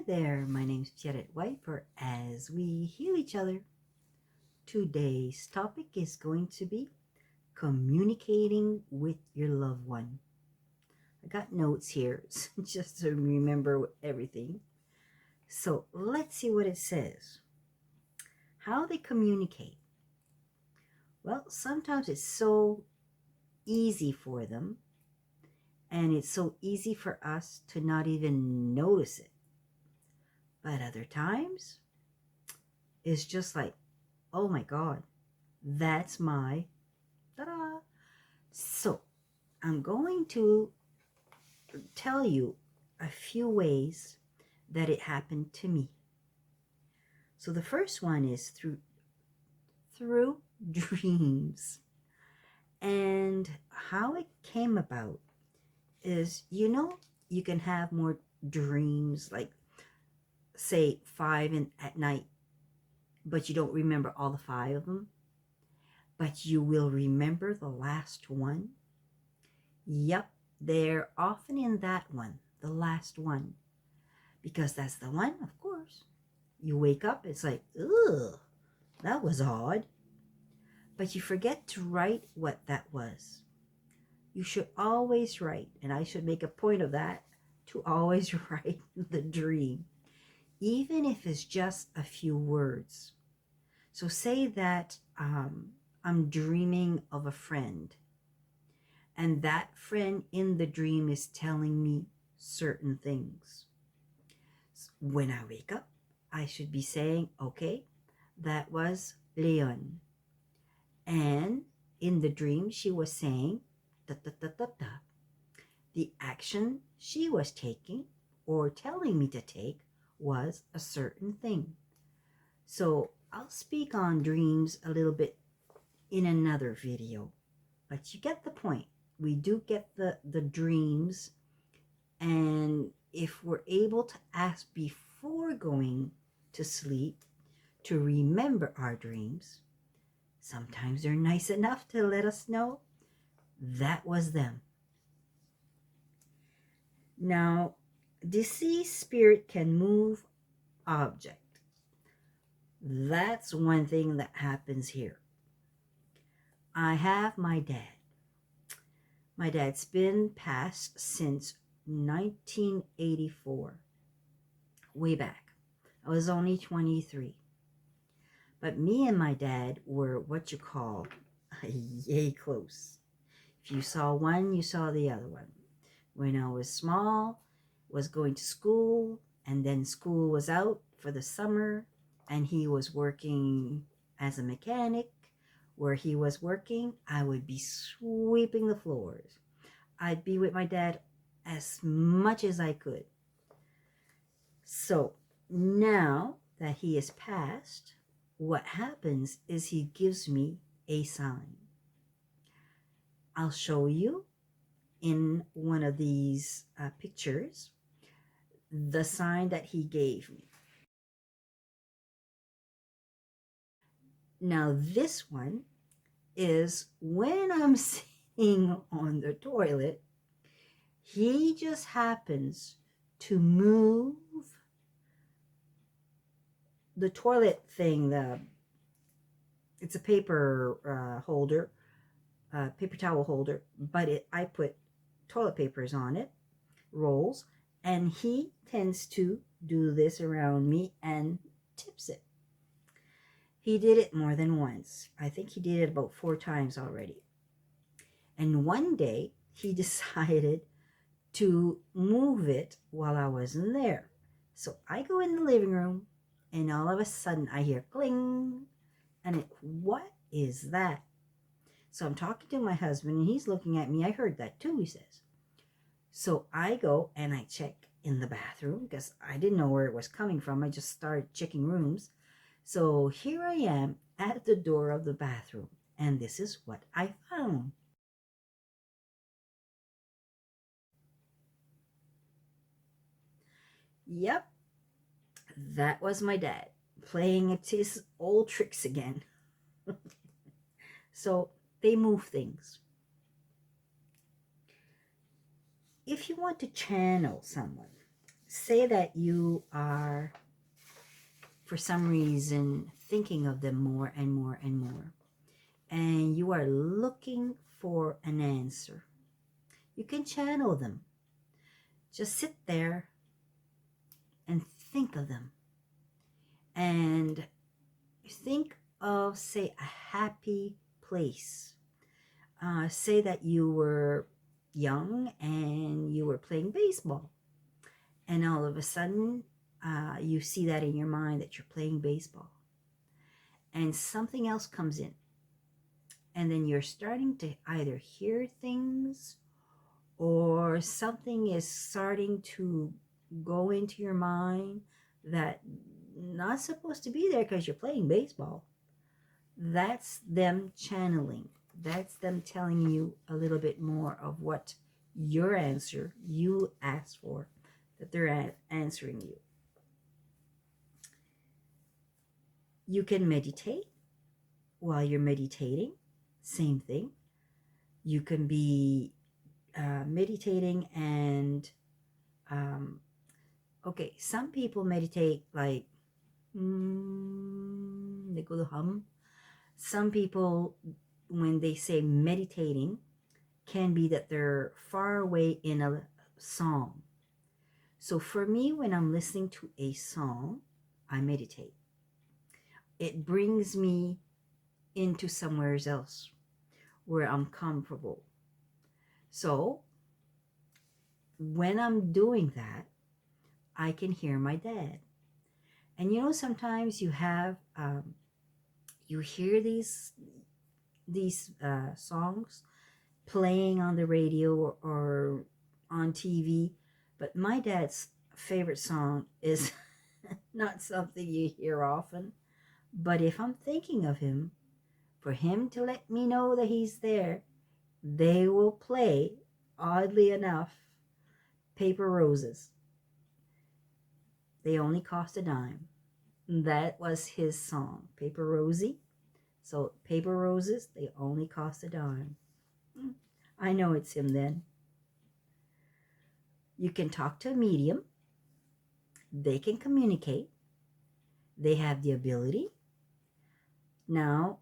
Hi there, my name's Pierrette Wiper. As we heal each other, today's topic is going to be communicating with your loved one. I got notes here just to remember everything. So let's see what it says. How they communicate. Well, sometimes it's so easy for them, and it's so easy for us to not even notice it. But other times, it's just like, oh my God, that's my ta-da. So I'm going to tell you a few ways that it happened to me. So the first one is through dreams. And how it came about is, you can have more dreams, like say 5 at night, but you don't remember all the 5 of them, but you will remember the last one. Yep, they're often in that one, the last one, because that's the one, of course. You wake up, it's like, ugh, that was odd. But you forget to write what that was. You should always write, and I should make a point of that, to always write the dream, even if it's just a few words. So say that I'm dreaming of a friend, and that friend in the dream is telling me certain things. When I wake up, I should be saying, okay, that was Leon. And in the dream, she was saying, da, da, da, da, da. The action she was taking or telling me to take was a certain thing. So I'll speak on dreams a little bit in another video, but you get the point. We do get the dreams, and if we're able to ask before going to sleep to remember our dreams, sometimes they're nice enough to let us know that was them. Now, deceased spirit can move object. That's one thing that happens here. I have my dad. My dad's been passed since 1984, way back. I was only 23. But me and my dad were what you call yay close. If you saw one, you saw the other one. When I was small, was going to school, and then school was out for the summer, and he was working as a mechanic. Where he was working, I would be sweeping the floors. I'd be with my dad as much as I could. So now that he is passed, what happens is he gives me a sign. I'll show you in one of these pictures the sign that he gave me. Now this one is when I'm sitting on the toilet, he just happens to move the toilet thing. It's a paper holder, paper towel holder, but I put toilet papers on it, rolls, and he tends to do this around me and tips it. He did it more than once. I think he did it about 4 times already. And one day he decided to move it while I wasn't there. So I go in the living room, and all of a sudden I hear cling, and what is that? So I'm talking to my husband, and he's looking at me. I heard that too, he says. So I go and I check in the bathroom because I didn't know where it was coming from. I just started checking rooms. So here I am at the door of the bathroom, and this is what I found. Yep, that was my dad playing his old tricks again. So they move things. If you want to channel someone, say that you are, for some reason, thinking of them more and more and more, and you are looking for an answer. You can channel them. Just sit there and think of them. And think of, say, a happy place. Say that you were young and you were playing baseball, and all of a sudden you see that in your mind that you're playing baseball, and something else comes in, and then you're starting to either hear things or something is starting to go into your mind that not supposed to be there because you're playing baseball. That's them channeling. That's them telling you a little bit more of what your answer you asked for, that they're answering you. You can meditate. While you're meditating, same thing. You can be meditating and okay, some people meditate like they go to hum. Some people, when they say meditating, can be that they're far away in a song. So for me, when I'm listening to a song, I meditate. It brings me into somewhere else where I'm comfortable. So when I'm doing that, I can hear my dad. And you know, sometimes you have you hear these songs playing on the radio or on TV, but my dad's favorite song is not something you hear often. But if I'm thinking of him, for him to let me know that he's there, they will play, oddly enough, Paper Roses. They only cost a dime. That was his song, Paper Rosie. So Paper Roses, they only cost a dime. I know it's him then. You can talk to a medium. They can communicate. They have the ability. Now,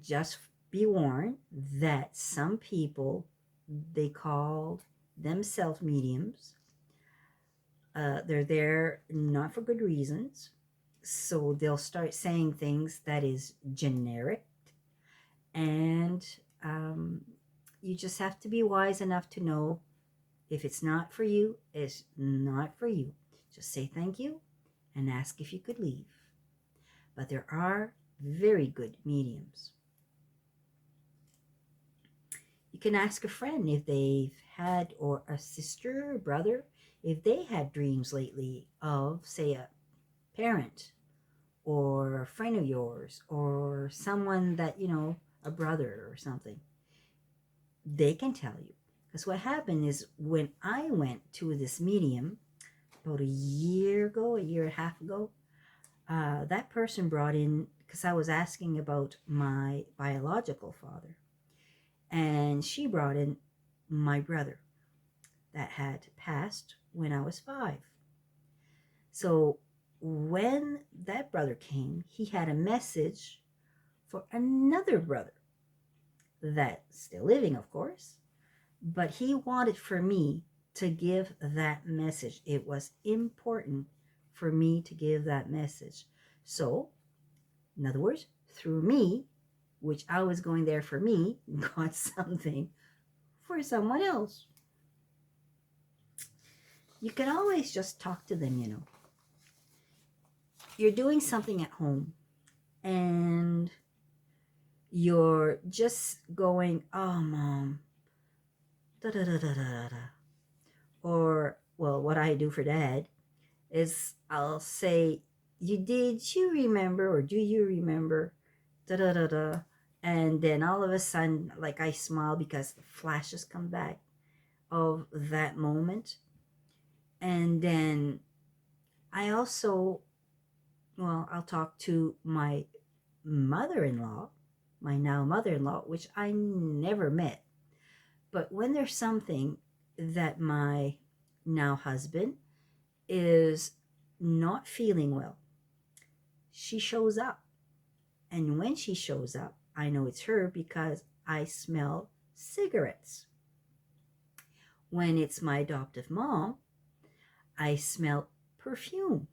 just be warned that some people, they call themselves mediums. They're there not for good reasons. So they'll start saying things that is generic. And you just have to be wise enough to know if it's not for you, it's not for you. Just say thank you and ask if you could leave. But there are very good mediums. You can ask a friend if they've had, or a sister or brother, if they had dreams lately of, say, a parent or a friend of yours or someone that, you know, a brother or something. They can tell you. Because what happened is when I went to this medium about a year ago, a year and a half ago, that person brought in, because I was asking about my biological father, and she brought in my brother that had passed when I was 5. So when that brother came, he had a message for another brother that's still living, of course, but he wanted for me to give that message. It was important for me to give that message. So, in other words, through me, which I was going there for me, got something for someone else. You can always just talk to them, you know. You're doing something at home and you're just going, oh, mom, da da da da da da. Or, well, what I do for dad is I'll say, did you remember, or do you remember, da da da da. And then all of a sudden, like, I smile because the flashes come back of that moment. And then I also, well, I'll talk to my mother-in-law, my now mother-in-law, which I never met. But when there's something that my now husband is not feeling well, she shows up. And when she shows up, I know it's her because I smell cigarettes. When it's my adoptive mom, I smell perfume.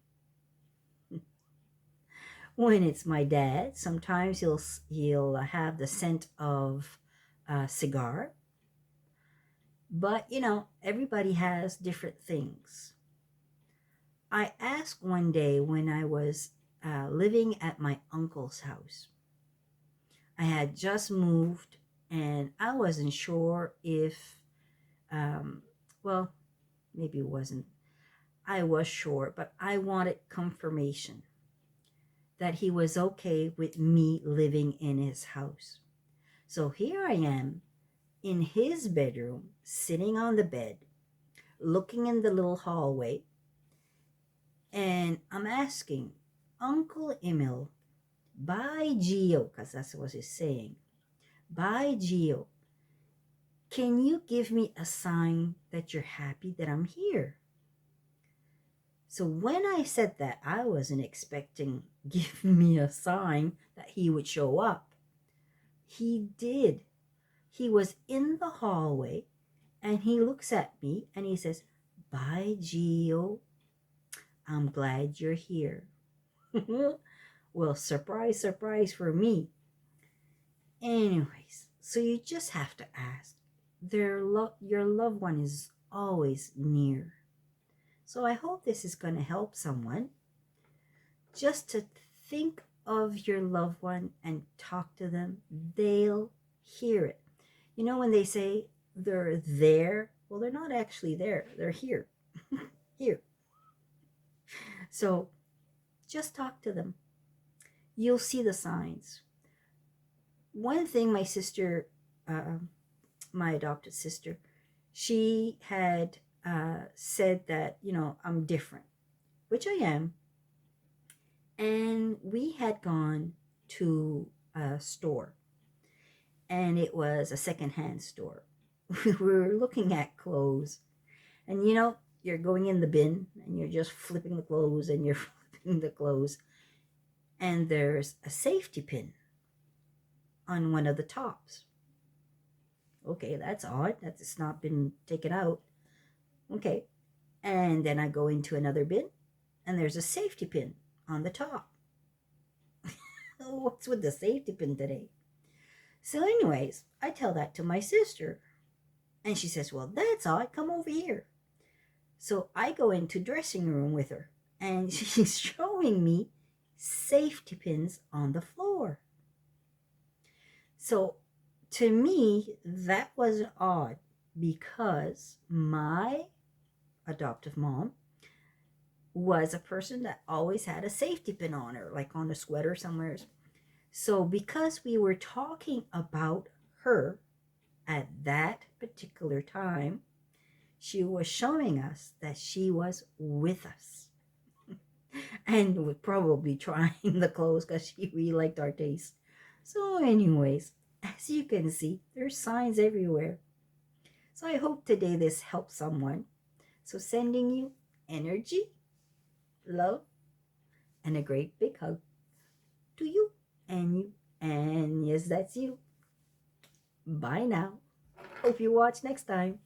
When it's my dad, sometimes he'll have the scent of a cigar. But everybody has different things. I asked one day when I was living at my uncle's house. I had just moved and I wasn't sure if, um, well, maybe it wasn't. I was sure, but I wanted confirmation that he was okay with me living in his house. So here I am in his bedroom, sitting on the bed, looking in the little hallway, and I'm asking Uncle Emil, by Geo, because that's what he's saying, by Geo, can you give me a sign that you're happy that I'm here? So when I said that, I wasn't expecting give me a sign that he would show up. He did. He was in the hallway and he looks at me and he says, "Bye, Gio. I'm glad you're here." Well, surprise, surprise for me. Anyways, so you just have to ask. Your loved one is always near. So I hope this is going to help someone just to think of your loved one and talk to them. They'll hear it. When they say they're there, well, they're not actually there. They're here. Here. So just talk to them. You'll see the signs. One thing my sister, my adopted sister, she had said that, I'm different, which I am. And we had gone to a store, and it was a secondhand store. We were looking at clothes, and you're going in the bin and you're just flipping the clothes and you're flipping the clothes, and there's a safety pin on one of the tops. Okay, that's odd. That's not been taken out. Okay. And then I go into another bin and there's a safety pin on the top. What's with the safety pin today? So, anyways, I tell that to my sister. And she says, "Well, that's odd. Come over here." So I go into dressing room with her and she's showing me safety pins on the floor. So to me, that was odd because my adoptive mom was a person that always had a safety pin on her, like on a sweater somewhere. So because we were talking about her at that particular time, she was showing us that she was with us. And would probably trying the clothes because she really liked our taste. So anyways, as you can see, there's signs everywhere. So I hope today this helps someone. So sending you energy, love, and a great big hug to you and you. And yes, that's you. Bye now. Hope you watch next time.